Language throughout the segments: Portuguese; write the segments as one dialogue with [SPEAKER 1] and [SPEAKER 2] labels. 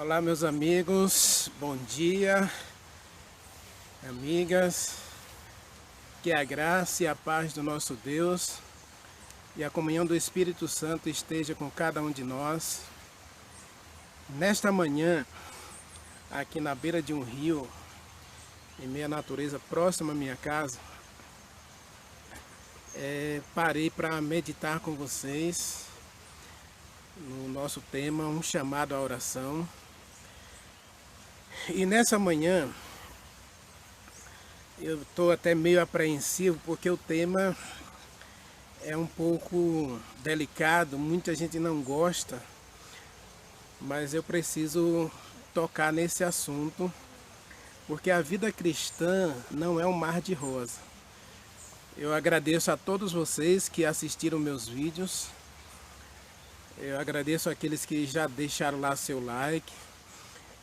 [SPEAKER 1] Olá, meus amigos, bom dia, amigas, que a graça e a paz do nosso Deus e a comunhão do Espírito Santo esteja com cada um de nós. Nesta manhã, aqui na beira de um rio, em meio à natureza, próxima à minha casa, parei para meditar com vocês no nosso tema, um chamado à oração. E nessa manhã eu estou até meio apreensivo porque o tema é um pouco delicado, muita gente não gosta, mas eu preciso tocar nesse assunto porque a vida cristã não é um mar de rosa. Eu agradeço a todos vocês que assistiram meus vídeos, eu agradeço àqueles que já deixaram lá seu like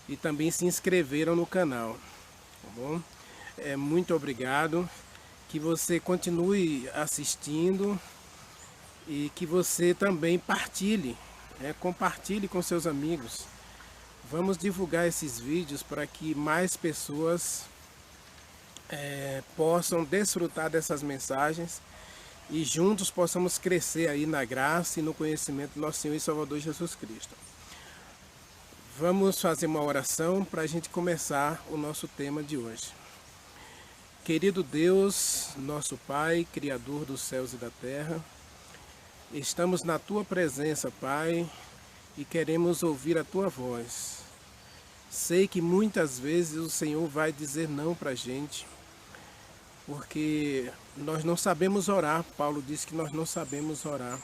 [SPEAKER 1] e também se inscreveram no canal, tá bom? Muito obrigado, que você continue assistindo e que você também partilhe, compartilhe com seus amigos. Vamos divulgar esses vídeos para que mais pessoas possam desfrutar dessas mensagens e juntos possamos crescer aí na graça e no conhecimento do nosso Senhor e Salvador Jesus Cristo. Vamos fazer uma oração para a gente começar o nosso tema de hoje. Querido Deus, nosso Pai, Criador dos céus e da terra, estamos na Tua presença, Pai, e queremos ouvir a Tua voz. Sei que muitas vezes o Senhor vai dizer não para a gente, porque nós não sabemos orar. Paulo disse que nós não sabemos orar.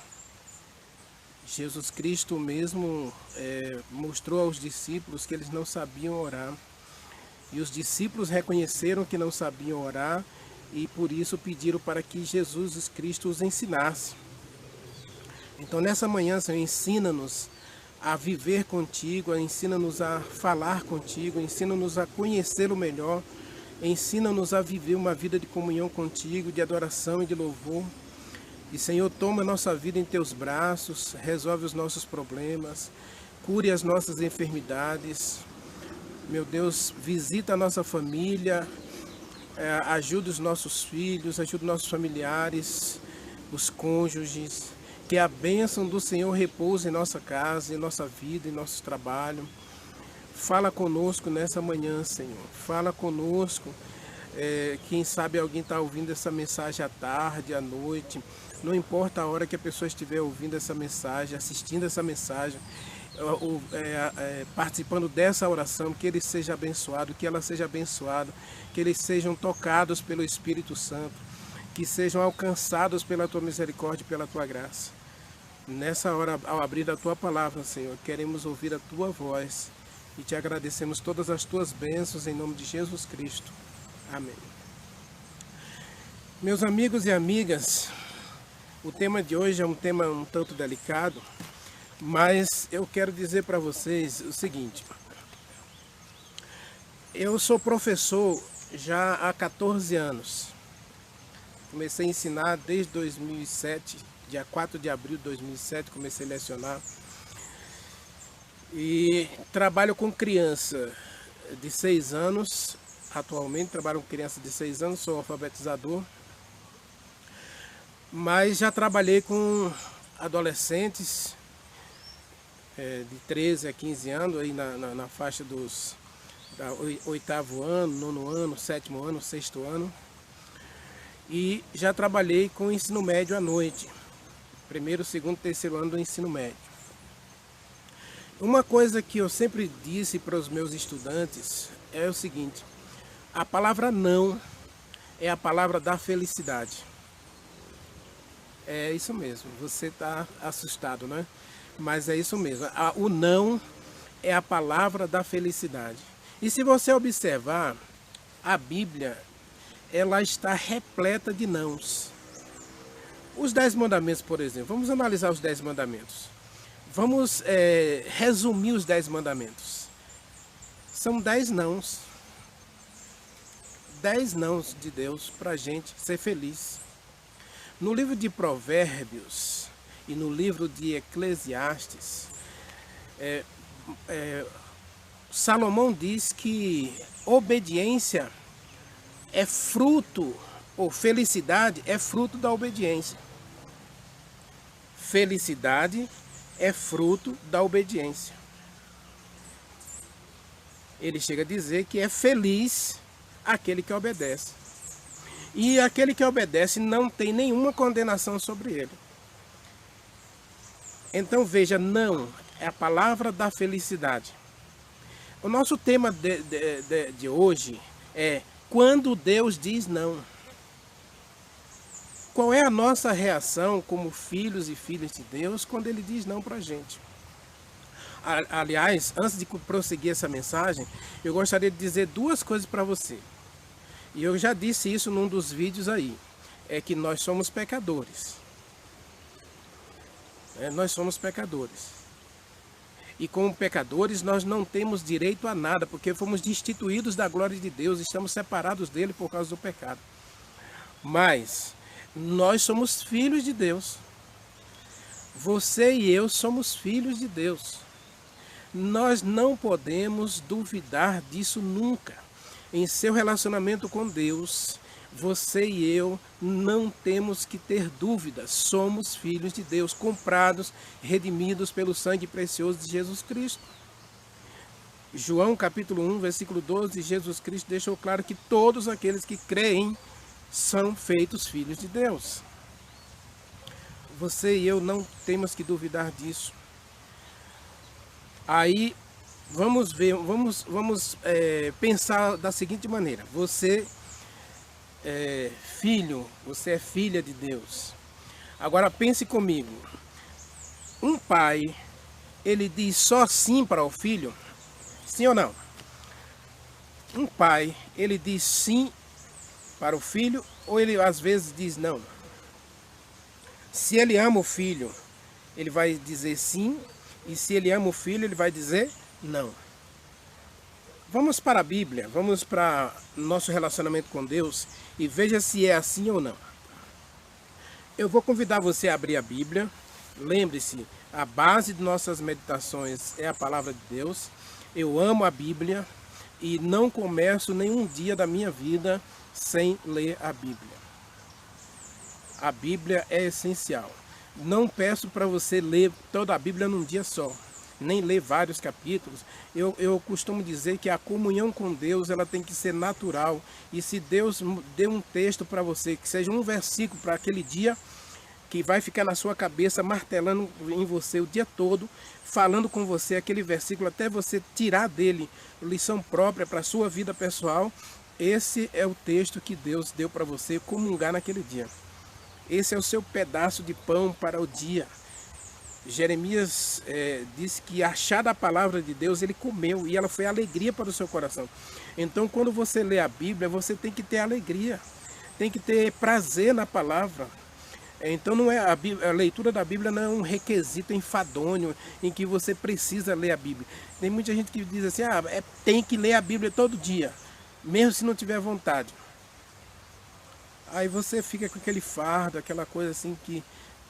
[SPEAKER 1] Jesus Cristo mesmo mostrou aos discípulos que eles não sabiam orar. E os discípulos reconheceram que não sabiam orar e por isso pediram para que Jesus Cristo os ensinasse. Então nessa manhã, Senhor, ensina-nos a viver contigo, ensina-nos a falar contigo, ensina-nos a conhecê-lo melhor, ensina-nos a viver uma vida de comunhão contigo, de adoração e de louvor. E, Senhor, toma a nossa vida em Teus braços, resolve os nossos problemas, cure as nossas enfermidades. Meu Deus, visita a nossa família, ajuda os nossos filhos, ajuda os nossos familiares, os cônjuges. Que a bênção do Senhor repouse em nossa casa, em nossa vida, em nosso trabalho. Fala conosco nessa manhã, Senhor. Fala conosco. Quem sabe alguém está ouvindo essa mensagem à tarde, à noite. Não importa a hora que a pessoa estiver ouvindo essa mensagem, assistindo essa mensagem, participando dessa oração, que ele seja abençoado, que ela seja abençoada, que eles sejam tocados pelo Espírito Santo, que sejam alcançados pela Tua misericórdia e pela Tua graça. Nessa hora, ao abrir a Tua palavra, Senhor, queremos ouvir a Tua voz e Te agradecemos todas as Tuas bênçãos em nome de Jesus Cristo. Amém. Meus amigos e amigas, o tema de hoje é um tema um tanto delicado, mas eu quero dizer para vocês o seguinte. Eu sou professor já há 14 anos. Comecei a ensinar desde 2007, dia 4 de abril de 2007, comecei a lecionar. E trabalho com criança de 6 anos, atualmente trabalho com criança de 6 anos, sou alfabetizador. Mas já trabalhei com adolescentes de 13 a 15 anos, aí na faixa dos 8º ano, 9º ano, 7º ano, 6º ano. E já trabalhei com ensino médio à noite, 1º, 2º, 3º ano do ensino médio. Uma coisa que eu sempre disse para os meus estudantes é o seguinte: a palavra não é a palavra da felicidade. É isso mesmo, você está assustado, né? Mas é isso mesmo, o não é a palavra da felicidade. E se você observar, a Bíblia, ela está repleta de nãos. Os 10 mandamentos, por exemplo, vamos analisar os 10 mandamentos. Vamos resumir os 10 mandamentos. São 10 nãos. 10 nãos de Deus para a gente ser feliz. No livro de Provérbios e no livro de Eclesiastes, Salomão diz que obediência é fruto, ou felicidade é fruto da obediência. Felicidade é fruto da obediência. Ele chega a dizer que é feliz aquele que obedece. E aquele que obedece não tem nenhuma condenação sobre ele. Então veja, não é a palavra da felicidade. O nosso tema de hoje é quando Deus diz não. Qual é a nossa reação como filhos e filhas de Deus quando Ele diz não para a gente? Aliás, antes de prosseguir essa mensagem, eu gostaria de dizer duas coisas para você. E eu já disse isso num dos vídeos aí. É que nós somos pecadores. Nós somos pecadores. E como pecadores nós não temos direito a nada, porque fomos destituídos da glória de Deus, estamos separados dele por causa do pecado. Mas nós somos filhos de Deus. Você e eu somos filhos de Deus. Nós não podemos duvidar disso nunca. Em seu relacionamento com Deus, você e eu não temos que ter dúvidas. Somos filhos de Deus, comprados, redimidos pelo sangue precioso de Jesus Cristo. João capítulo 1, versículo 12, Jesus Cristo deixou claro que todos aqueles que creem são feitos filhos de Deus. Você e eu não temos que duvidar disso. Aí vamos ver, vamos pensar da seguinte maneira: você é filho, você é filha de Deus. Agora pense comigo. Um pai, ele diz só sim para o filho? Sim ou não? Um pai, ele diz sim para o filho ou ele às vezes diz não? Se ele ama o filho, ele vai dizer sim, e se ele ama o filho, ele vai dizer não. Vamos para a Bíblia, vamos para nosso relacionamento com Deus e veja se é assim ou não. Eu vou convidar você a abrir a Bíblia. Lembre-se, a base de nossas meditações é a palavra de Deus. Eu amo a Bíblia e não começo nenhum dia da minha vida sem ler a Bíblia. A Bíblia é essencial. Não peço para você ler toda a Bíblia num dia só, nem ler vários capítulos. Eu costumo dizer que a comunhão com Deus ela tem que ser natural. E se Deus deu um texto para você, que seja um versículo para aquele dia, que vai ficar na sua cabeça, martelando em você o dia todo, falando com você aquele versículo, até você tirar dele lição própria para a sua vida pessoal, esse é o texto que Deus deu para você comungar naquele dia. Esse é o seu pedaço de pão para o dia. Jeremias disse que achada a palavra de Deus, ele comeu e ela foi alegria para o seu coração. Então quando você lê a Bíblia, você tem que ter alegria, tem que ter prazer na palavra. Então não é a leitura da Bíblia não é um requisito enfadonho em que você precisa ler a Bíblia. Tem muita gente que diz assim, tem que ler a Bíblia todo dia, mesmo se não tiver vontade. Aí você fica com aquele fardo, aquela coisa assim que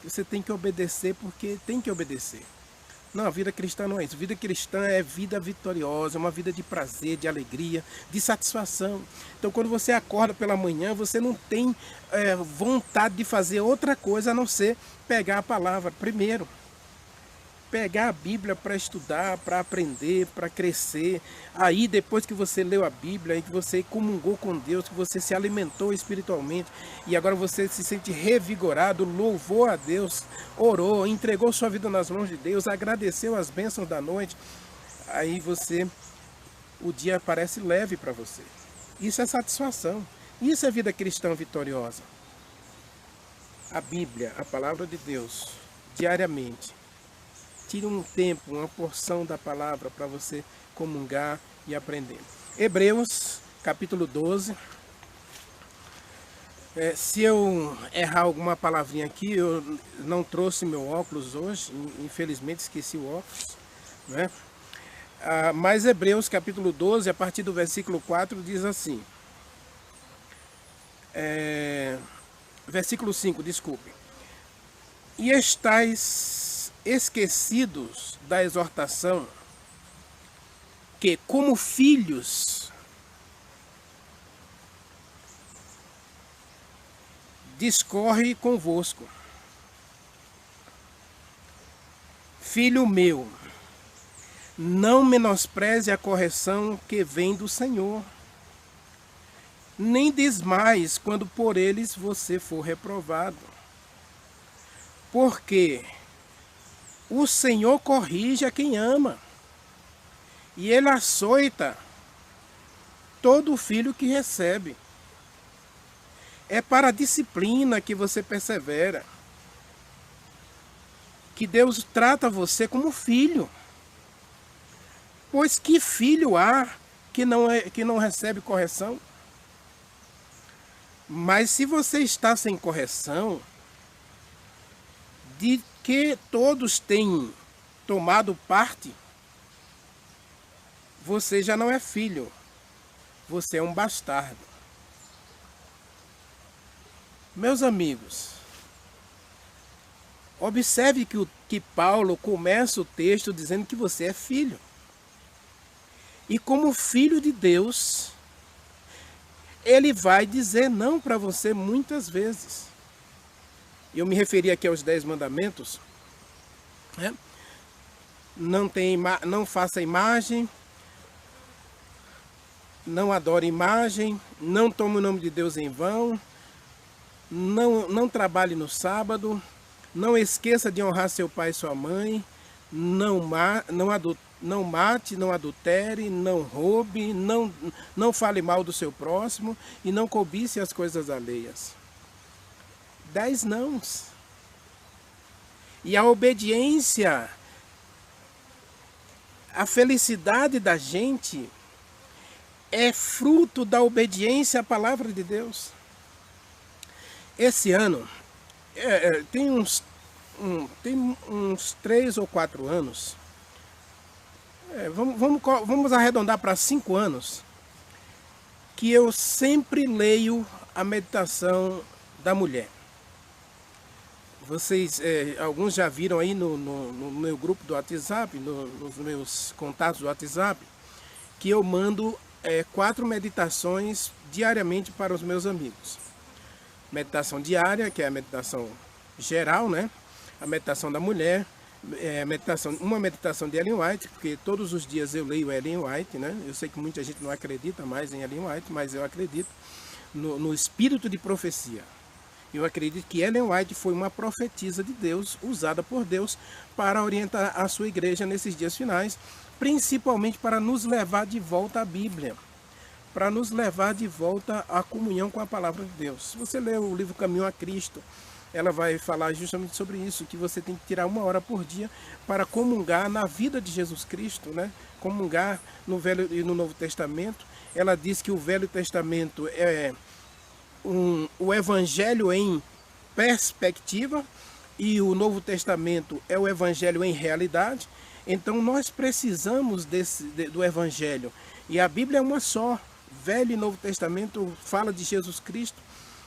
[SPEAKER 1] você tem que obedecer porque tem que obedecer. Não, a vida cristã não é isso. Vida cristã é vida vitoriosa, uma vida de prazer, de alegria, de satisfação. Então quando você acorda pela manhã, você não tem vontade de fazer outra coisa a não ser pegar a palavra primeiro. Pegar a Bíblia para estudar, para aprender, para crescer. Aí depois que você leu a Bíblia, que você comungou com Deus, que você se alimentou espiritualmente e agora você se sente revigorado, louvou a Deus, orou, entregou sua vida nas mãos de Deus, agradeceu as bênçãos da noite, aí o dia parece leve para você. Isso é satisfação, isso é vida cristã vitoriosa. A Bíblia, a palavra de Deus, diariamente. Tire um tempo, uma porção da palavra para você comungar e aprender. Hebreus, capítulo 12. Se eu errar alguma palavrinha aqui, eu não trouxe meu óculos hoje, infelizmente esqueci o óculos, né? Mas Hebreus, capítulo 12, a partir do versículo 4, diz assim. Versículo 5, desculpe. E estais esquecidos da exortação que, como filhos, discorre convosco. Filho meu, não menospreze a correção que vem do Senhor, nem desmais quando por eles você for reprovado. Porque o Senhor corrige a quem ama, e Ele açoita todo filho que recebe. É para a disciplina que você persevera, que Deus trata você como filho. Pois que filho há que não recebe correção? Mas se você está sem correção, de que todos têm tomado parte, você já não é filho, você é um bastardo. Meus amigos, observe que Paulo começa o texto dizendo que você é filho. E como filho de Deus, ele vai dizer não para você muitas vezes. Eu me referi aqui aos 10 mandamentos. Né? Não faça imagem, não adore imagem, não tome o nome de Deus em vão, não trabalhe no sábado, não esqueça de honrar seu pai e sua mãe, não mate, não adultere, não roube, não fale mal do seu próximo e não cobice as coisas alheias. 10 nãos. E a obediência, a felicidade da gente é fruto da obediência à palavra de Deus. Esse ano, tem uns 3 ou 4 anos, vamos arredondar para 5 anos, que eu sempre leio a meditação da mulher. Vocês, alguns já viram aí no meu grupo do WhatsApp, nos meus contatos do WhatsApp, que eu mando 4 meditações diariamente para os meus amigos. Meditação diária, que é a meditação geral, né? A meditação da mulher, uma meditação de Ellen White, porque todos os dias eu leio Ellen White, né? Eu sei que muita gente não acredita mais em Ellen White, mas eu acredito no espírito de profecia. Eu acredito que Ellen White foi uma profetisa de Deus, usada por Deus para orientar a sua igreja nesses dias finais, principalmente para nos levar de volta à Bíblia, para nos levar de volta à comunhão com a palavra de Deus. Se você ler o livro Caminho a Cristo, ela vai falar justamente sobre isso, que você tem que tirar 1 hora por dia para comungar na vida de Jesus Cristo, né? Comungar no Velho e no Novo Testamento. Ela diz que o Velho Testamento é o Evangelho em perspectiva e o Novo Testamento é o Evangelho em realidade. Então nós precisamos do Evangelho. E a Bíblia é uma só. Velho e Novo Testamento fala de Jesus Cristo.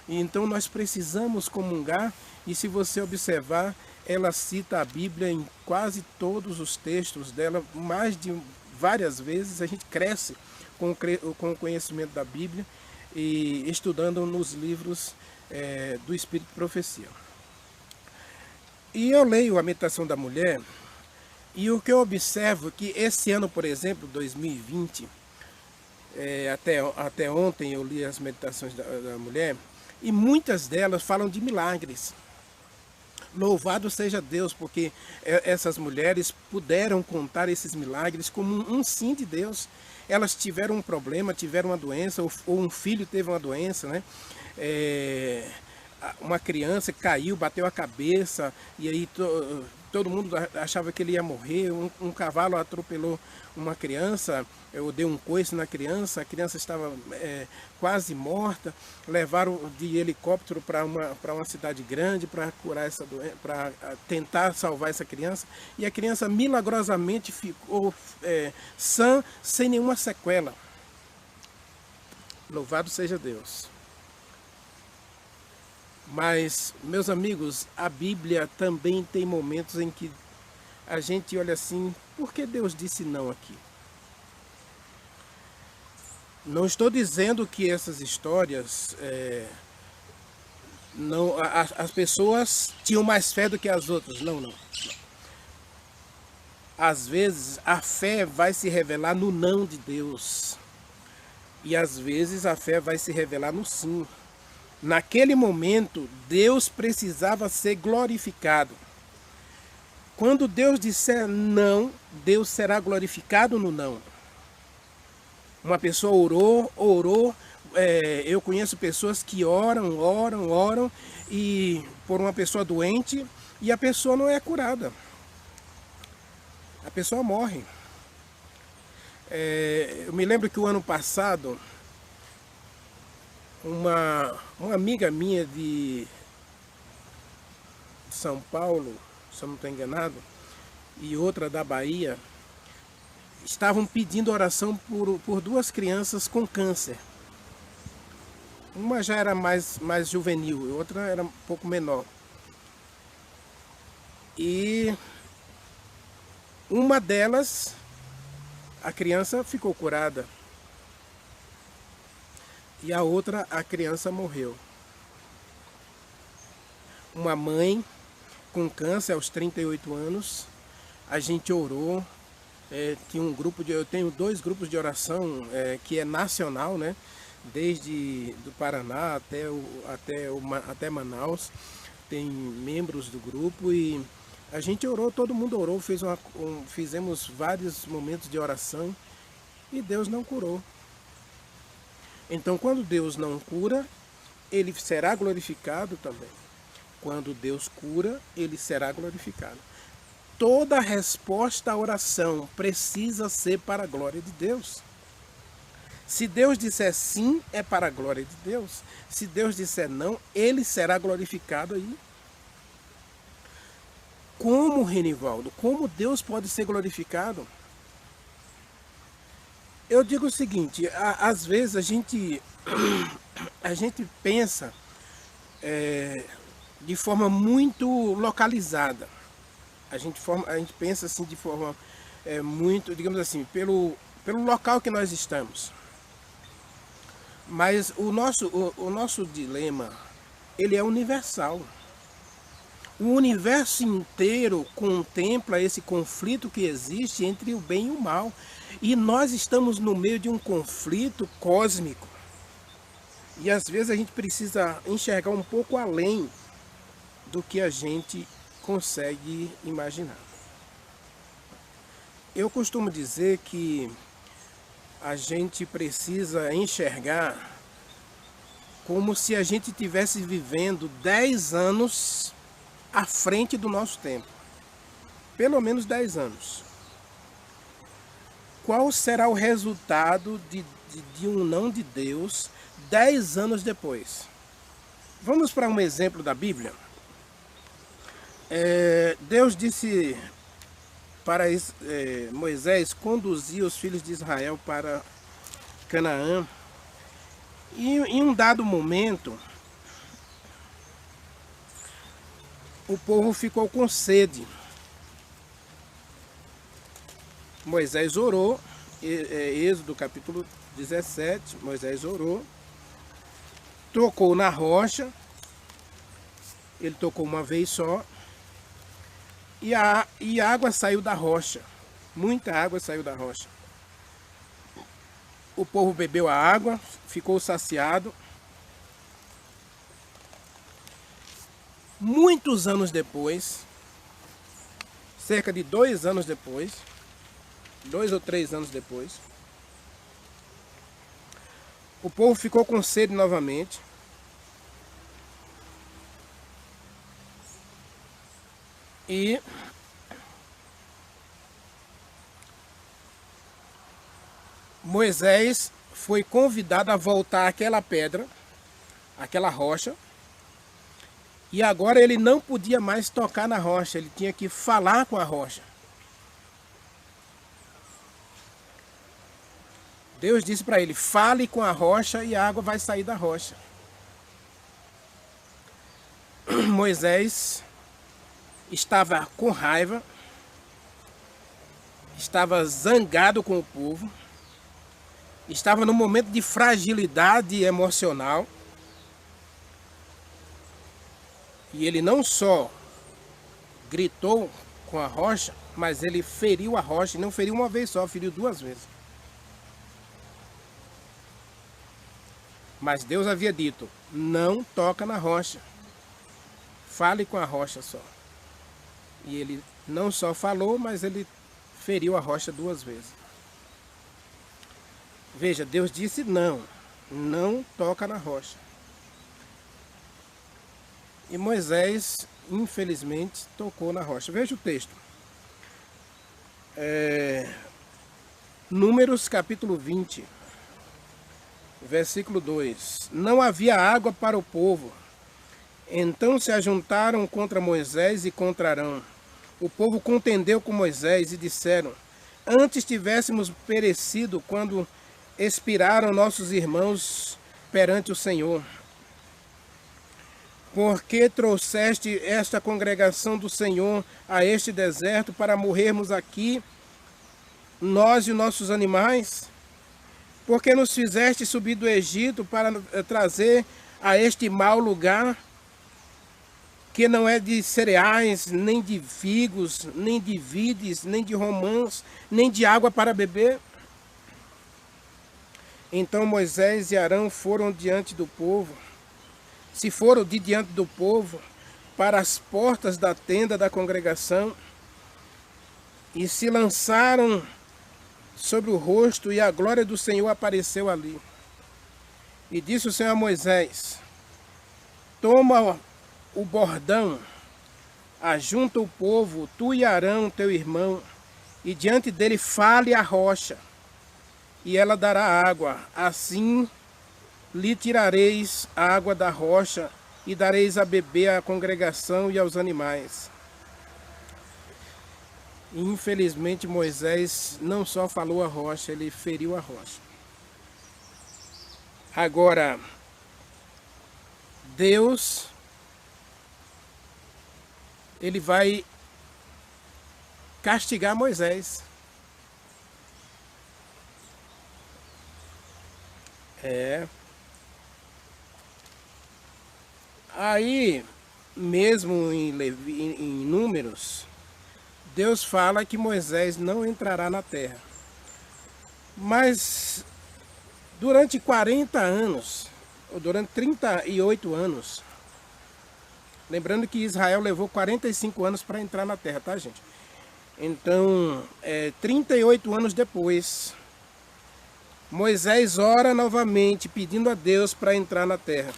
[SPEAKER 1] E então nós precisamos comungar. E se você observar, ela cita a Bíblia em quase todos os textos dela, mais de várias vezes. A gente cresce com o conhecimento da Bíblia e estudando nos livros do Espírito de Profecia. E eu leio a meditação da mulher, e o que eu observo é que esse ano, por exemplo, 2020, até ontem eu li as meditações da mulher, e muitas delas falam de milagres. Louvado seja Deus, porque essas mulheres puderam contar esses milagres como um sim de Deus. Elas tiveram um problema, tiveram uma doença, ou um filho teve uma doença, né? Uma criança caiu, bateu a cabeça, e aí todo mundo achava que ele ia morrer. Um cavalo atropelou uma criança, eu dei um coice na criança, a criança estava quase morta. Levaram de helicóptero para uma cidade grande para curar essa doença, para tentar salvar essa criança, e a criança milagrosamente ficou sã, sem nenhuma sequela. Louvado seja Deus. Mas, meus amigos, a Bíblia também tem momentos em que a gente olha assim, por que Deus disse não aqui? Não estou dizendo que essas histórias, não, as pessoas tinham mais fé do que as outras. Não, não. Às vezes a fé vai se revelar no não de Deus. E às vezes a fé vai se revelar no sim. Naquele momento, Deus precisava ser glorificado. Quando Deus disser não, Deus será glorificado no não. Uma pessoa orou. Eu conheço pessoas que oram e por uma pessoa doente e a pessoa não é curada. A pessoa morre. Eu me lembro que o ano passado, uma amiga minha de São Paulo, se eu não estou enganado, e outra da Bahia, estavam pedindo oração por duas crianças com câncer. Uma já era mais juvenil, e outra era um pouco menor. E uma delas, a criança ficou curada. E a outra, a criança morreu. Uma mãe com câncer aos 38 anos, a gente orou. Tinha um grupo eu tenho 2 grupos de oração que é nacional, né? Desde do Paraná até Manaus, tem membros do grupo e a gente orou, todo mundo orou, fizemos vários momentos de oração e Deus não curou. Então, quando Deus não cura, Ele será glorificado também. Quando Deus cura, Ele será glorificado. Toda resposta à oração precisa ser para a glória de Deus. Se Deus disser sim, é para a glória de Deus. Se Deus disser não, Ele será glorificado aí. Como, Renivaldo? Como Deus pode ser glorificado? Eu digo o seguinte, às vezes a gente pensa de forma muito localizada. A gente pensa assim de forma muito, digamos assim, pelo local que nós estamos. Mas o nosso dilema, ele é universal. O universo inteiro contempla esse conflito que existe entre o bem e o mal. E nós estamos no meio de um conflito cósmico. E às vezes a gente precisa enxergar um pouco além do que a gente consegue imaginar. Eu costumo dizer que a gente precisa enxergar como se a gente estivesse vivendo 10 anos à frente do nosso tempo. Pelo menos 10 anos. Qual será o resultado de um não de Deus 10 anos depois? Vamos para um exemplo da Bíblia. Deus disse para Moisés conduzir os filhos de Israel para Canaã. E em um dado momento, o povo ficou com sede. Moisés orou, Êxodo capítulo 17, Moisés orou, tocou na rocha, ele tocou uma vez só, e a água saiu da rocha, muita água saiu da rocha. O povo bebeu a água, ficou saciado. Muitos anos depois, cerca de 2 anos depois, 2 ou 3 anos depois, o povo ficou com sede novamente. E Moisés foi convidado a voltar àquela pedra, àquela rocha. E agora ele não podia mais tocar na rocha, ele tinha que falar com a rocha. Deus disse para ele, fale com a rocha e a água vai sair da rocha. Moisés estava com raiva, estava zangado com o povo estava num momento de fragilidade emocional, e ele não só gritou com a rocha, mas ele feriu a rocha, e não feriu uma vez só, feriu duas vezes. Mas Deus havia dito, não toca na rocha, fale com a rocha só. E ele não só falou, mas ele feriu a rocha duas vezes. Veja, Deus disse não, não toca na rocha. E Moisés, infelizmente, tocou na rocha. Veja o texto. Números capítulo 20, versículo 2. Não havia água para o povo. Então se ajuntaram contra Moisés e contra Arão. O povo contendeu com Moisés e disseram, antes tivéssemos perecido quando expiraram nossos irmãos perante o Senhor. Porque trouxeste esta congregação do Senhor a este deserto para morrermos aqui, nós e nossos animais? Porque nos fizeste subir do Egito para trazer a este mau lugar, que não é de cereais, nem de figos, nem de vides, nem de romãs, nem de água para beber? Então Moisés e Arão foram diante do povo, se foram de diante do povo para as portas da tenda da congregação e se lançaram sobre o rosto, e a glória do Senhor apareceu ali. E disse o Senhor a Moisés, toma o bordão, ajunta o povo, tu e Arão, teu irmão, e diante dele fale a rocha, e ela dará água. Assim lhe tirareis a água da rocha, e dareis a beber à congregação e aos animais. E, infelizmente, Moisés não só falou a rocha, ele feriu a rocha. Agora, Deus, ele vai castigar Moisés. Aí, mesmo em Números, Deus fala que Moisés não entrará na terra. Mas durante 40 anos, ou durante 38 anos, lembrando que Israel levou 45 anos para entrar na terra, tá, gente? Então, 38 anos depois, Moisés ora novamente pedindo a Deus para entrar na terra.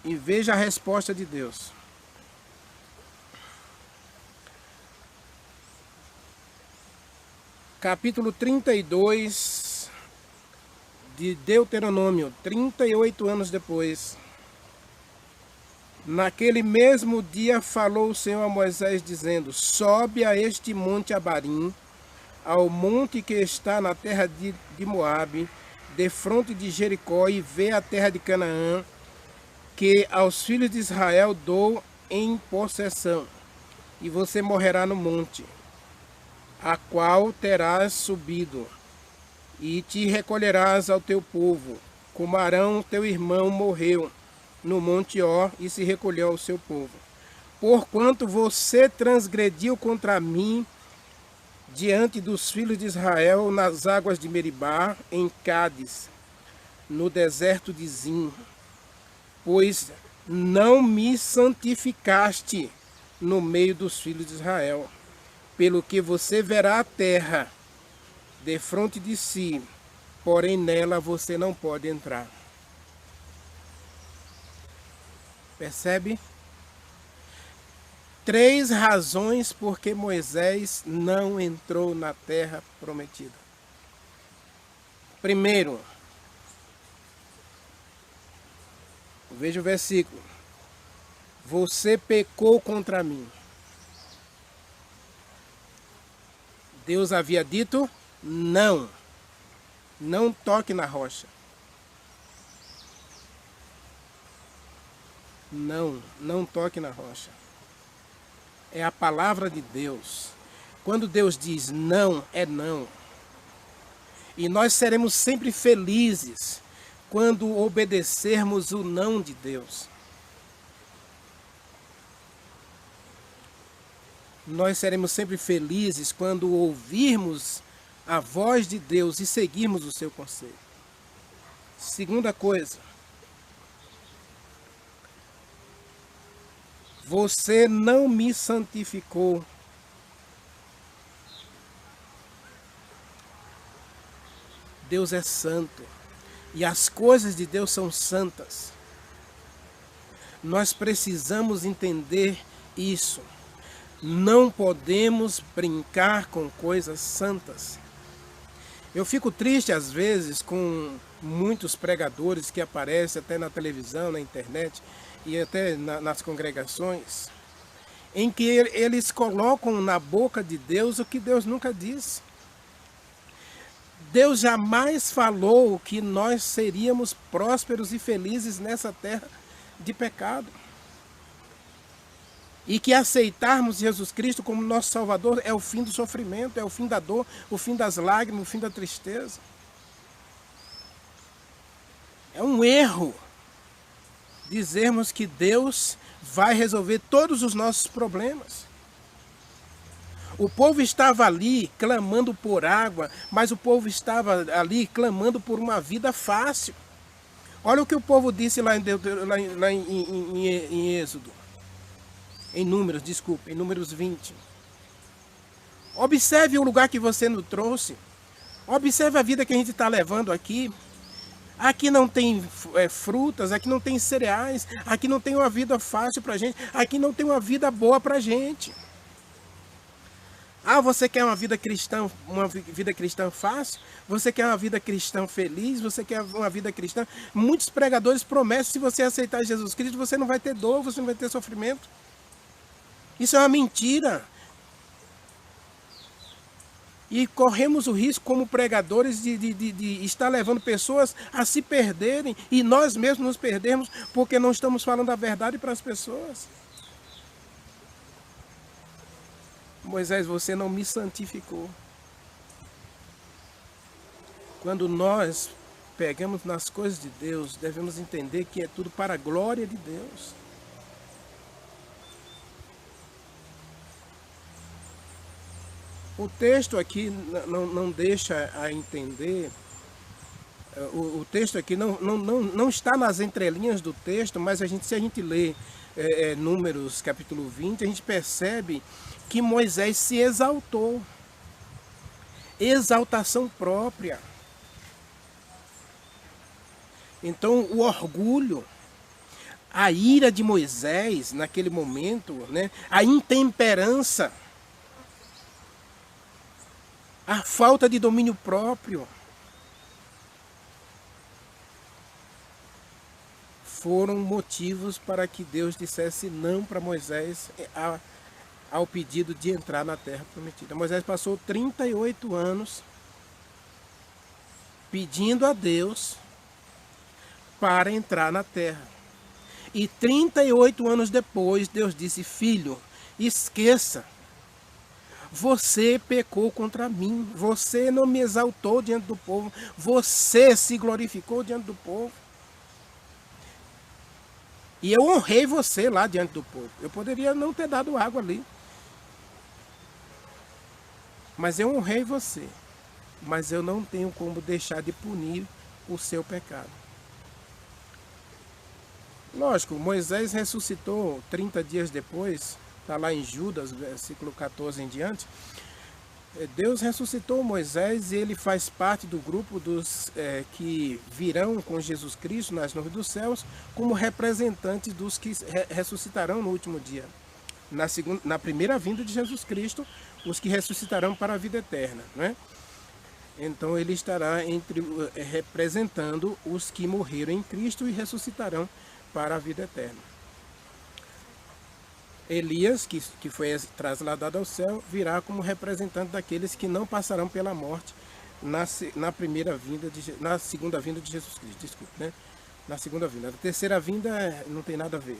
[SPEAKER 1] E veja a resposta de Deus. Capítulo 32 de Deuteronômio, 38 anos depois. Naquele mesmo dia falou o Senhor a Moisés, dizendo, sobe a este monte Abarim, ao monte que está na terra de Moabe, defronte de Jericó, e vê a terra de Canaã, que aos filhos de Israel dou em possessão, e você morrerá no monte, a qual terás subido, e te recolherás ao teu povo, como Arão teu irmão morreu no monte Ó, e se recolheu ao seu povo. Porquanto você transgrediu contra mim diante dos filhos de Israel nas águas de Meribá, em Cádiz, no deserto de Zim, pois não me santificaste no meio dos filhos de Israel, pelo que você verá a terra defronte de si, porém nela você não pode entrar. Percebe? 3 razões porque Moisés não entrou na terra prometida. Primeiro, veja o versículo. Você pecou contra mim. Deus havia dito, não. Não toque na rocha. Não toque na rocha. É a palavra de Deus. Quando Deus diz não, é não. E nós seremos sempre felizes quando obedecermos o não de Deus. Nós seremos sempre felizes quando ouvirmos a voz de Deus e seguirmos o seu conselho. Segunda coisa, você não me santificou. Deus é santo e as coisas de Deus são santas. Nós precisamos entender isso. Não podemos brincar com coisas santas. Eu fico triste às vezes com muitos pregadores que aparecem até na televisão, na internet e até nas congregações, em que eles colocam na boca de Deus o que Deus nunca disse. Deus jamais falou que nós seríamos prósperos e felizes nessa terra de pecado. E que aceitarmos Jesus Cristo como nosso Salvador é o fim do sofrimento, é o fim da dor, o fim das lágrimas, o fim da tristeza. É um erro dizermos que Deus vai resolver todos os nossos problemas. O povo estava ali clamando por água, mas o povo estava ali clamando por uma vida fácil. Olha o que o povo disse lá em Êxodo. Em Números 20. Observe o lugar que você nos trouxe. Observe a vida que a gente está levando aqui. Aqui não tem frutas, aqui não tem cereais, aqui não tem uma vida fácil para a gente, aqui não tem uma vida boa para a gente. Ah, você quer uma vida cristã fácil? Você quer uma vida cristã feliz? Você quer uma vida cristã? Muitos pregadores prometem que se você aceitar Jesus Cristo, você não vai ter dor, você não vai ter sofrimento. Isso é uma mentira. E corremos o risco como pregadores de estar levando pessoas a se perderem e nós mesmos nos perdermos porque não estamos falando a verdade para as pessoas. Moisés, você não me santificou. Quando nós pegamos nas coisas de Deus, devemos entender que é tudo para a glória de Deus. O texto aqui não deixa a entender, o texto aqui não está nas entrelinhas do texto, mas se a gente lê Números capítulo 20, a gente percebe que Moisés se exaltou. Exaltação própria. Então o orgulho, a ira de Moisés naquele momento, né, a intemperança, a falta de domínio próprio foram motivos para que Deus dissesse não para Moisés ao pedido de entrar na terra prometida. Moisés passou 38 anos pedindo a Deus para entrar na terra. E 38 anos depois, Deus disse: filho, esqueça. Você pecou contra mim, você não me exaltou diante do povo, você se glorificou diante do povo. E eu honrei você lá diante do povo. Eu poderia não ter dado água ali. Mas eu honrei você. Mas eu não tenho como deixar de punir o seu pecado. Lógico, Moisés ressuscitou 30 dias depois. Está lá em Judas, versículo 14 em diante. Deus ressuscitou Moisés e ele faz parte do grupo dos que virão com Jesus Cristo nas nuvens dos céus como representantes dos que ressuscitarão no último dia. Na primeira vinda de Jesus Cristo, os que ressuscitarão para a vida eterna, né? Então ele estará representando os que morreram em Cristo e ressuscitarão para a vida eterna. Elias, que foi trasladado ao céu, virá como representante daqueles que não passarão pela morte na segunda vinda de Jesus Cristo. Desculpe, né? Na segunda vinda. A terceira vinda não tem nada a ver.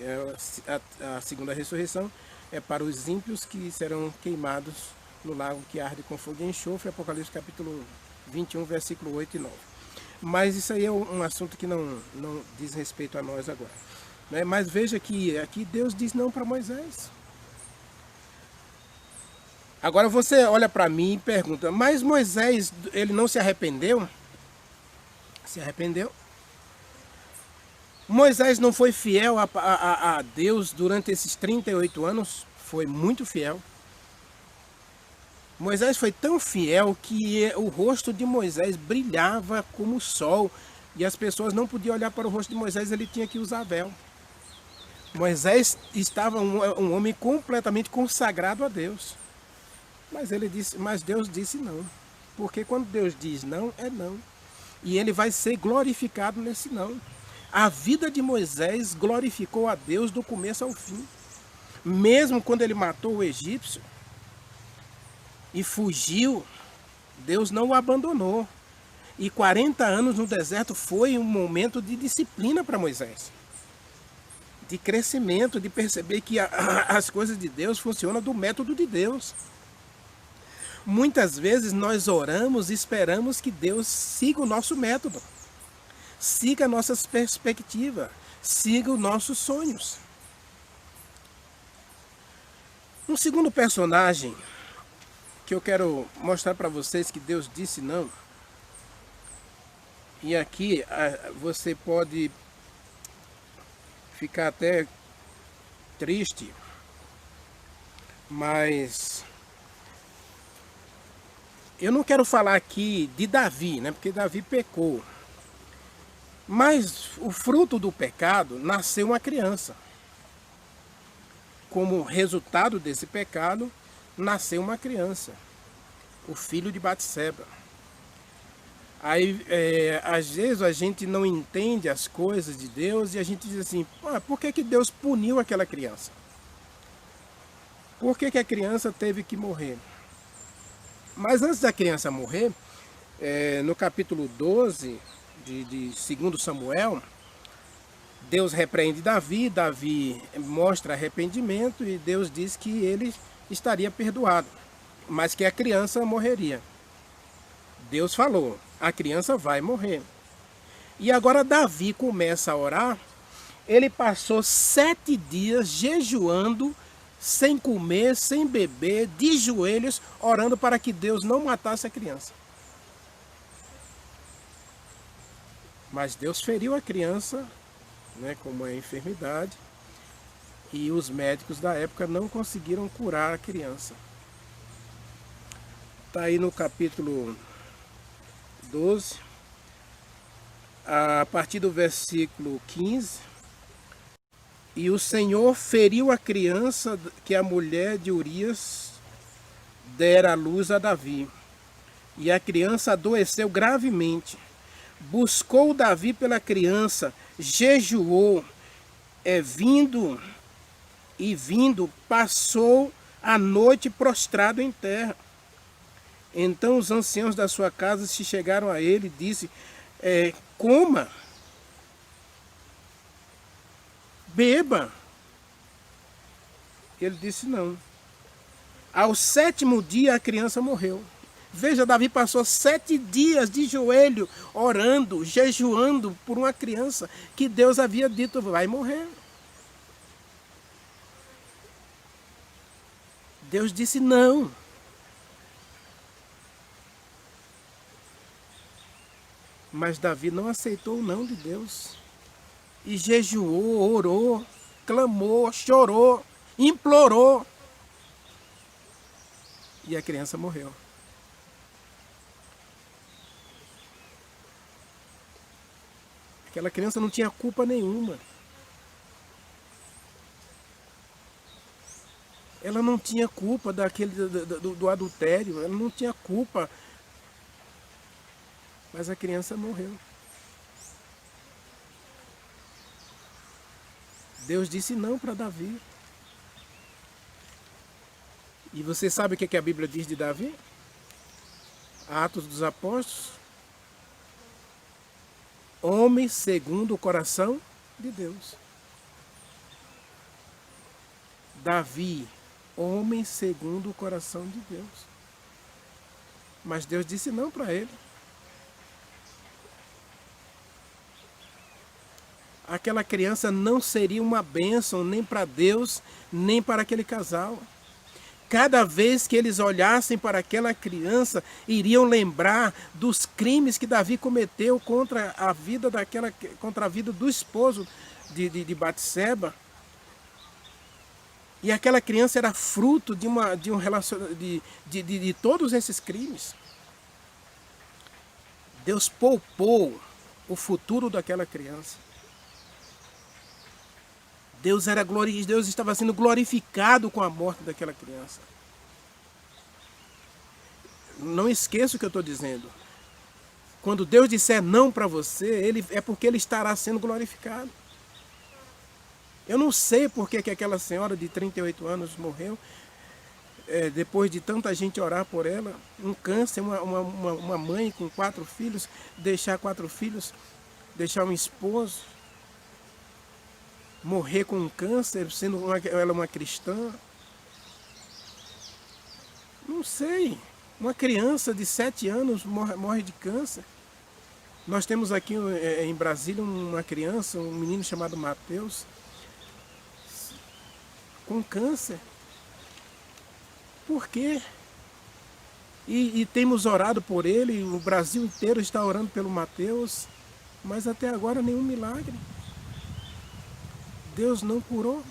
[SPEAKER 1] A segunda ressurreição é para os ímpios que serão queimados no lago que arde com fogo e enxofre, Apocalipse capítulo 21, versículo 8 e 9. Mas isso aí é um assunto que não diz respeito a nós agora, né? Mas veja que aqui Deus diz não para Moisés. Agora você olha para mim e pergunta, mas Moisés, ele não se arrependeu? Se arrependeu. Moisés não foi fiel a Deus durante esses 38 anos? Foi muito fiel. Moisés foi tão fiel que o rosto de Moisés brilhava como o sol. E as pessoas não podiam olhar para o rosto de Moisés, ele tinha que usar véu. Moisés estava um homem completamente consagrado a Deus. Mas Deus disse não. Porque quando Deus diz não, é não. E ele vai ser glorificado nesse não. A vida de Moisés glorificou a Deus do começo ao fim. Mesmo quando ele matou o egípcio e fugiu, Deus não o abandonou. E 40 anos no deserto foi um momento de disciplina para Moisés. De crescimento, de perceber que as coisas de Deus funcionam do método de Deus. Muitas vezes nós oramos e esperamos que Deus siga o nosso método. Siga nossas perspectivas, siga os nossos sonhos. Um segundo personagem que eu quero mostrar para vocês que Deus disse não. E aqui você pode ficar até triste, mas eu não quero falar aqui de Davi, né? Porque Davi pecou. Mas o fruto do pecado nasceu uma criança. Como resultado desse pecado, nasceu uma criança, o filho de Batseba. Aí, às vezes a gente não entende as coisas de Deus e a gente diz assim, por que Deus puniu aquela criança? Por que a criança teve que morrer? Mas antes da criança morrer, no capítulo 12 de 2 Samuel, Deus repreende Davi, Davi mostra arrependimento e Deus diz que ele estaria perdoado, mas que a criança morreria. Deus falou, a criança vai morrer. E agora Davi começa a orar, ele passou 7 dias jejuando, sem comer, sem beber, de joelhos, orando para que Deus não matasse a criança. Mas Deus feriu a criança, né, com uma enfermidade, e os médicos da época não conseguiram curar a criança. Está aí no capítulo 12, a partir do versículo 15. E o Senhor feriu a criança que a mulher de Urias dera à luz a Davi. E a criança adoeceu gravemente. Buscou Davi pela criança, jejuou, vindo, passou a noite prostrado em terra. Então os anciãos da sua casa se chegaram a ele e disse, coma, beba. Ele disse não. Ao 7º dia a criança morreu. Veja, Davi passou 7 dias de joelho, orando, jejuando por uma criança que Deus havia dito vai morrer. Deus disse não. Mas Davi não aceitou o não de Deus. E jejuou, orou, clamou, chorou, implorou. E a criança morreu. Aquela criança não tinha culpa nenhuma. Ela não tinha culpa do adultério, ela não tinha culpa. Mas a criança morreu. Deus disse não para Davi. E você sabe o que a Bíblia diz de Davi? Atos dos Apóstolos. Homem segundo o coração de Deus. Davi, homem segundo o coração de Deus. Mas Deus disse não para ele. aquela criança não seria uma bênção nem para Deus, nem para aquele casal. Cada vez que eles olhassem para aquela criança, iriam lembrar dos crimes que Davi cometeu contra a vida contra a vida do esposo de Batseba. E aquela criança era fruto de um relacionamento de todos esses crimes. Deus poupou o futuro daquela criança. Deus estava sendo glorificado com a morte daquela criança. Não esqueça o que eu estou dizendo. Quando Deus disser não para você, é porque Ele estará sendo glorificado. Eu não sei por que aquela senhora de 38 anos morreu, depois de tanta gente orar por ela. Um câncer, uma mãe com 4 filhos, deixar 4 filhos, deixar um esposo, morrer com um câncer, sendo ela uma cristã. Não sei. Uma criança de 7 anos morre de câncer. Nós temos aqui em Brasília uma criança, um menino chamado Mateus, com câncer. Por quê? E temos orado por ele, o Brasil inteiro está orando pelo Mateus, mas até agora nenhum milagre. Deus não curou.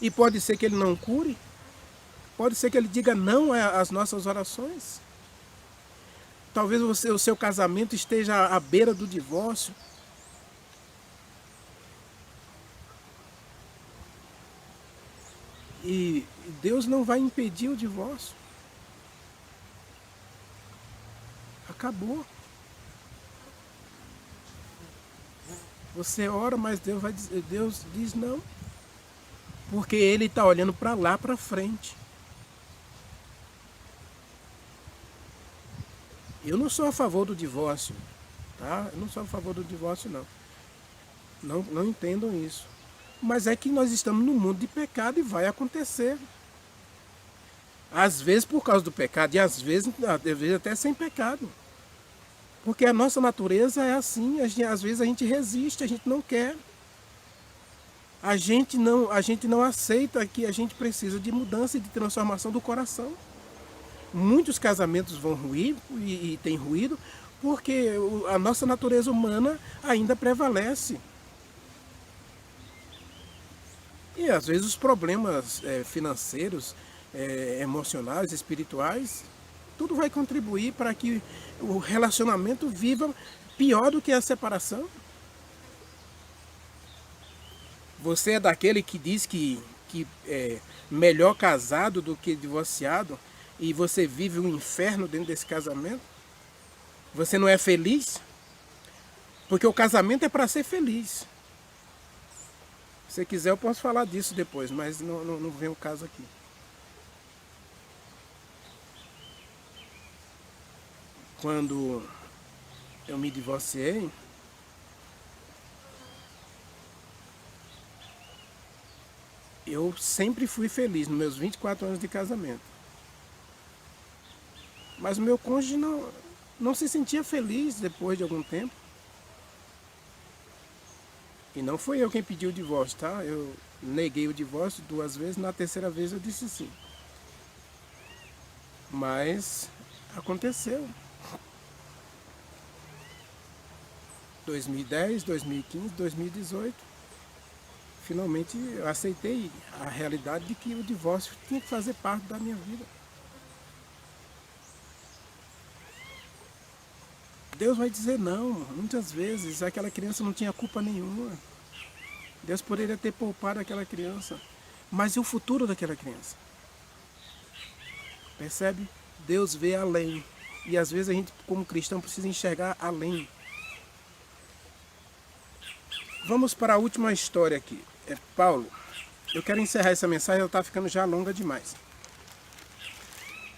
[SPEAKER 1] E pode ser que Ele não cure. Pode ser que Ele diga não às nossas orações. Talvez o seu casamento esteja à beira do divórcio. E Deus não vai impedir o divórcio. Acabou. Você ora, mas Deus diz não. Porque Ele está olhando para lá, para frente. Eu não sou a favor do divórcio, tá? Eu não sou a favor do divórcio, não. Não entendam isso. Mas é que nós estamos num mundo de pecado e vai acontecer. Às vezes por causa do pecado e às vezes até sem pecado. Porque a nossa natureza é assim, às vezes a gente resiste, a gente não quer. A gente não aceita que a gente precisa de mudança e de transformação do coração. Muitos casamentos vão ruir e tem ruído porque a nossa natureza humana ainda prevalece. E às vezes os problemas financeiros, emocionais, espirituais, tudo vai contribuir para que o relacionamento viva pior do que a separação. Você é daquele que diz que é melhor casado do que divorciado e você vive um inferno dentro desse casamento? Você não é feliz? Porque o casamento é para ser feliz. Se você quiser eu posso falar disso depois, mas não vem o caso aqui. Quando eu me divorciei, eu sempre fui feliz nos meus 24 anos de casamento. Mas o meu cônjuge não se sentia feliz depois de algum tempo. E não foi eu quem pediu o divórcio, tá? Eu neguei o divórcio 2 vezes, na terceira vez eu disse sim. Mas aconteceu. 2010, 2015, 2018, finalmente eu aceitei a realidade de que o divórcio tinha que fazer parte da minha vida. Deus vai dizer não, muitas vezes aquela criança não tinha culpa nenhuma. Deus poderia ter poupado aquela criança, mas e o futuro daquela criança? Percebe? Deus vê além. E às vezes a gente, como cristão, precisa enxergar além. Vamos para a última história aqui. Paulo, eu quero encerrar essa mensagem, ela está ficando já longa demais.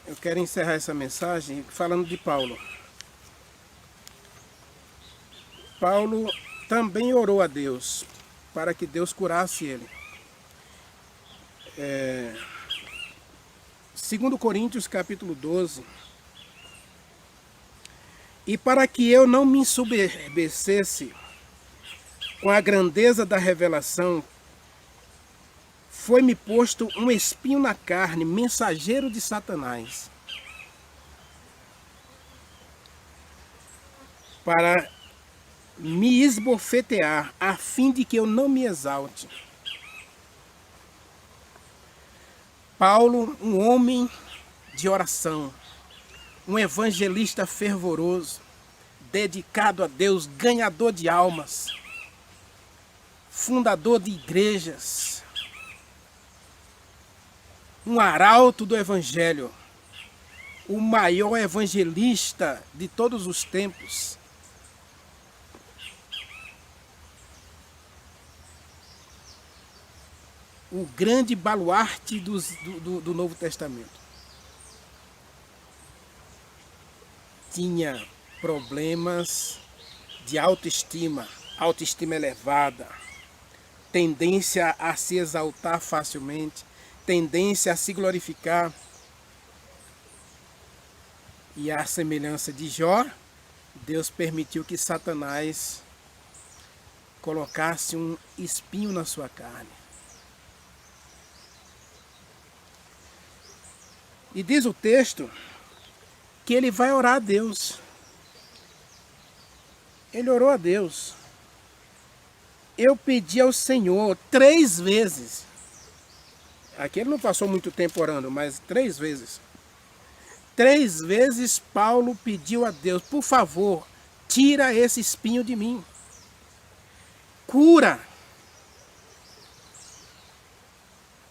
[SPEAKER 1] Eu quero encerrar essa mensagem falando de Paulo. Paulo também orou a Deus para que Deus curasse ele. 2 Coríntios capítulo 12. E para que eu não me ensoberbecesse com a grandeza da revelação, foi-me posto um espinho na carne, mensageiro de Satanás, para me esbofetear, a fim de que eu não me exalte. Paulo, um homem de oração, um evangelista fervoroso, dedicado a Deus, ganhador de almas, fundador de igrejas, um arauto do evangelho, o maior evangelista de todos os tempos. O grande baluarte do Novo Testamento. Tinha problemas de autoestima elevada, tendência a se exaltar facilmente, tendência a se glorificar. E à semelhança de Jó, Deus permitiu que Satanás colocasse um espinho na sua carne. E diz o texto que ele vai orar a Deus. Ele orou a Deus. Eu pedi ao Senhor 3 vezes. Aqui ele não passou muito tempo orando, mas 3 vezes. 3 vezes Paulo pediu a Deus, por favor, tira esse espinho de mim. Cura.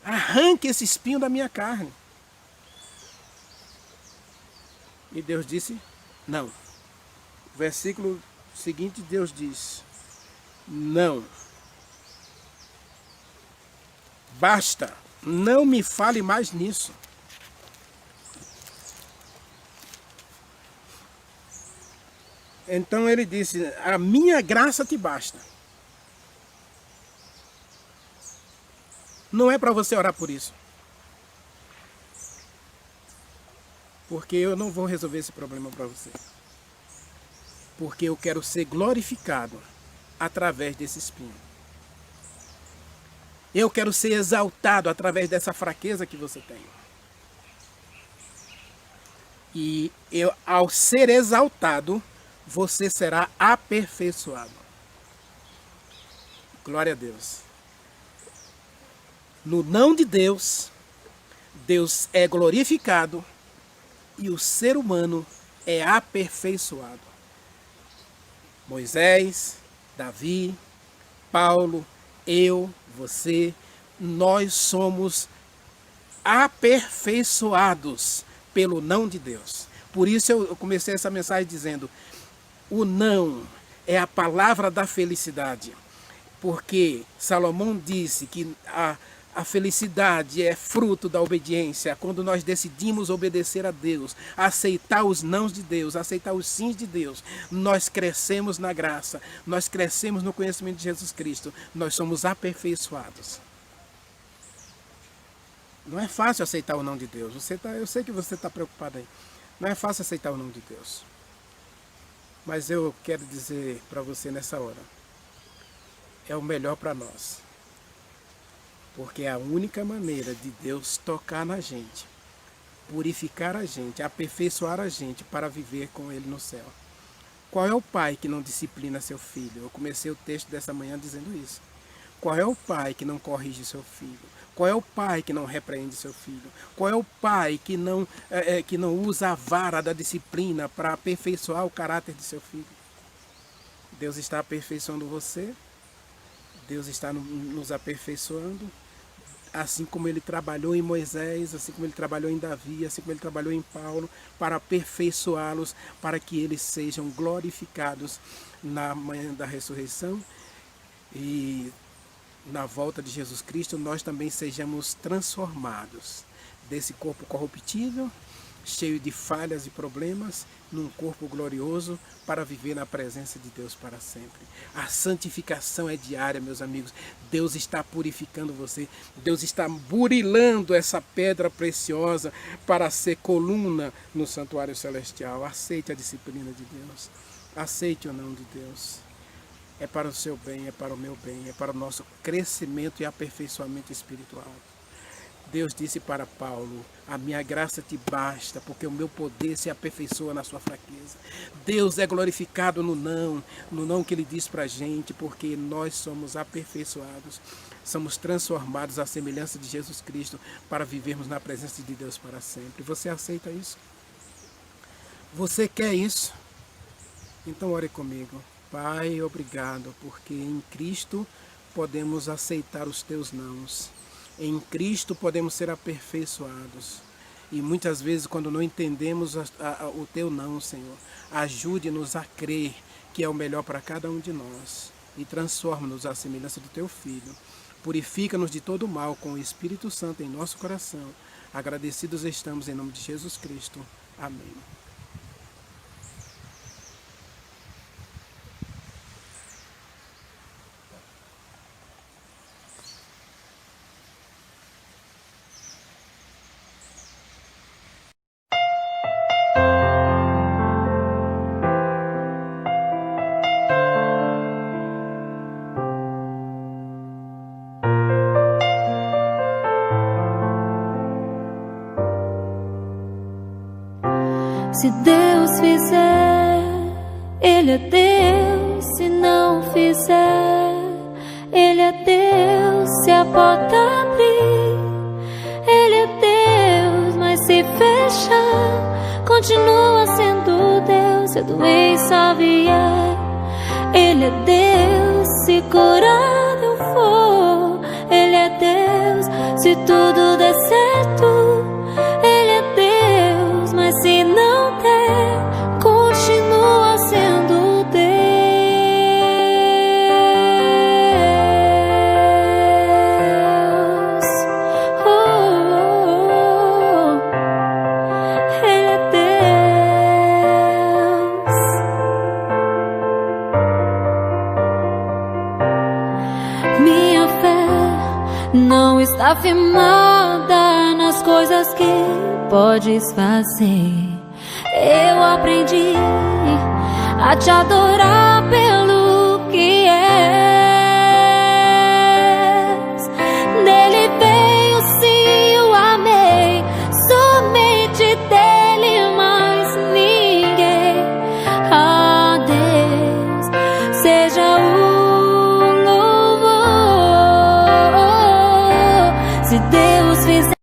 [SPEAKER 1] Arranque esse espinho da minha carne. E Deus disse, não. Versículo seguinte, Deus diz, não. Basta, não me fale mais nisso. Então ele disse, a minha graça te basta. Não é para você orar por isso. Porque eu não vou resolver esse problema para você. Porque eu quero ser glorificado através desse espinho. Eu quero ser exaltado através dessa fraqueza que você tem. E eu, ao ser exaltado, você será aperfeiçoado. Glória a Deus. No não de Deus, Deus é glorificado e o ser humano é aperfeiçoado. Moisés, Davi, Paulo, eu, você, nós somos aperfeiçoados pelo não de Deus. Por isso eu comecei essa mensagem dizendo, o não é a palavra da felicidade. Porque Salomão disse que a felicidade é fruto da obediência. Quando nós decidimos obedecer a Deus, aceitar os nãos de Deus, aceitar os sims de Deus, nós crescemos na graça, nós crescemos no conhecimento de Jesus Cristo, nós somos aperfeiçoados. Não é fácil aceitar o não de Deus. Eu sei que você está preocupado aí. Não é fácil aceitar o não de Deus. Mas eu quero dizer para você nessa hora, é o melhor para nós. Porque é a única maneira de Deus tocar na gente, purificar a gente, aperfeiçoar a gente para viver com Ele no céu. Qual é o pai que não disciplina seu filho? Eu comecei o texto dessa manhã dizendo isso. Qual é o pai que não corrige seu filho? Qual é o pai que não repreende seu filho? Qual é o pai que não usa a vara da disciplina para aperfeiçoar o caráter de seu filho? Deus está aperfeiçoando você. Deus está nos aperfeiçoando. Assim como Ele trabalhou em Moisés, assim como Ele trabalhou em Davi, assim como Ele trabalhou em Paulo, para aperfeiçoá-los, para que eles sejam glorificados na manhã da ressurreição e na volta de Jesus Cristo, nós também sejamos transformados desse corpo corruptível, cheio de falhas e problemas, num corpo glorioso para viver na presença de Deus para sempre. A santificação é diária, meus amigos. Deus está purificando você. Deus está burilando essa pedra preciosa para ser coluna no santuário celestial. Aceite a disciplina de Deus. Aceite o não de Deus. é para o seu bem, é para o meu bem, é para o nosso crescimento e aperfeiçoamento espiritual. Deus disse para Paulo: a minha graça te basta, porque o meu poder se aperfeiçoa na sua fraqueza. Deus é glorificado no não que Ele diz para a gente, porque nós somos aperfeiçoados, somos transformados à semelhança de Jesus Cristo para vivermos na presença de Deus para sempre. Você aceita isso? Você quer isso? Então ore comigo. Pai, obrigado, porque em Cristo podemos aceitar os teus nãos. Em Cristo podemos ser aperfeiçoados. E muitas vezes, quando não entendemos o teu não, Senhor, ajude-nos a crer que é o melhor para cada um de nós. E transforma-nos à semelhança do teu Filho. Purifica-nos de todo mal com o Espírito Santo em nosso coração. Agradecidos estamos em nome de Jesus Cristo. Amém.
[SPEAKER 2] Se Deus fizer, Ele é Deus. Se não fizer, Ele é Deus. Se a porta abrir, Ele é Deus. Mas se fechar, continua sendo Deus. Se a doença vier, Ele é Deus. Se curado eu for, Ele é Deus. Se tudo der certo, Ele é Deus. Mas se não der, continua sendo Deus. Ele é Deus. Minha fé não está firmada nas coisas que podes fazer. Eu aprendi a te adorar pelo que és. Dele veio, sim, eu amei. Somente dele, mais ninguém. A Deus seja o louvor. Se Deus fizer,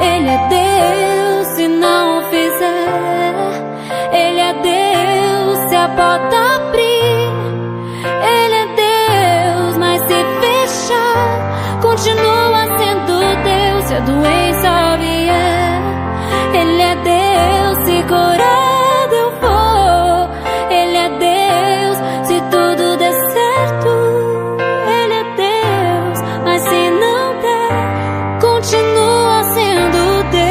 [SPEAKER 2] Ele é Deus. Se não fizer, Ele é Deus. Se a porta abrir, Ele é Deus. Mas se fechar, continua sendo Deus. Se a doença vier, Ele é Deus. Se curado eu for, Ele é Deus. Se tudo der certo, Ele é Deus. Mas se não der, continua sendo Deus.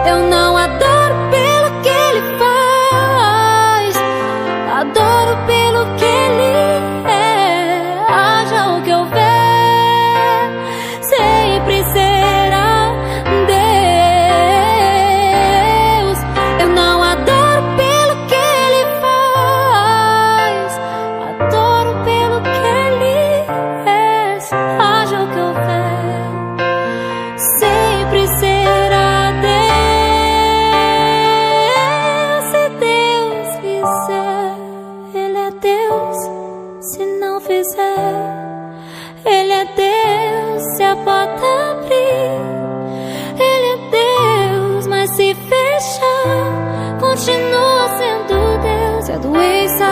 [SPEAKER 2] Eu não adoro pelo que Ele faz, adoro pelo que Ele é. Haja o que houver, sempre será Deus. Eu não adoro pelo que Ele faz, adoro pelo que Ele é. Haja o que houver, sempre será Deus. Se Deus fizer, Ele é Deus. Se não fizer, Ele é Deus. Se a porta abrir, Ele é Deus. Mas se fechar, continua sendo Deus. Se a doença